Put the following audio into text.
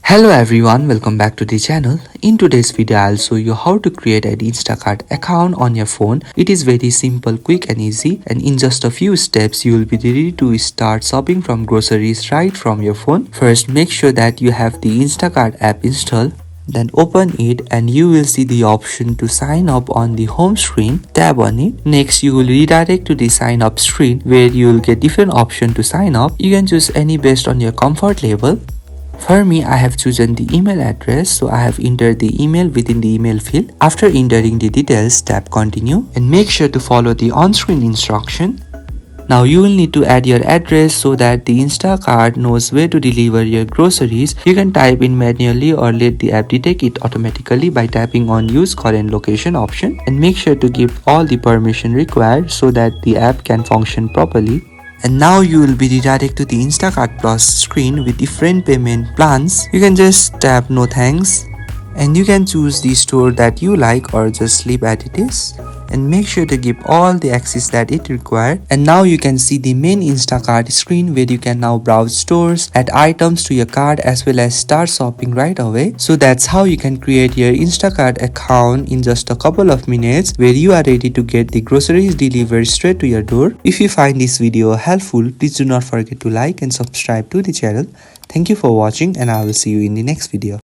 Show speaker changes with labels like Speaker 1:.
Speaker 1: Hello everyone, welcome back to the channel. In today's video, I'll show you how to create an Instacart account on your phone. It is very simple, quick and easy, and in just a few steps, you will be ready to start shopping from groceries right from your phone. First, make sure that you have the Instacart app installed. Then open it and you will see the option to sign up on the home screen. Tap on it. Next, you will redirect to the sign up screen where you will get different options to sign up. You can choose any based on your comfort level. For me, I have chosen the email address, so I have entered the email within the email field. After entering the details, tap continue and make sure to follow the on-screen instruction. Now you will need to add your address so that the Instacart knows where to deliver your groceries. You can type in manually or let the app detect it automatically by tapping on use current location option, and make sure to give all the permission required so that the app can function properly. And now you will be redirected to the Instacart Plus screen with different payment plans. You can just tap no thanks and you can choose the store that you like or just leave as it is, and make sure to give all the access that it required. And now you can see the main Instacart screen where you can now browse stores, add items to your cart as well as start shopping right away. So that's how you can create your Instacart account in just a couple of minutes, where you are ready to get the groceries delivered straight to your door. If you find this video helpful, please do not forget to like and subscribe to the channel. Thank you for watching and I will see you in the next video.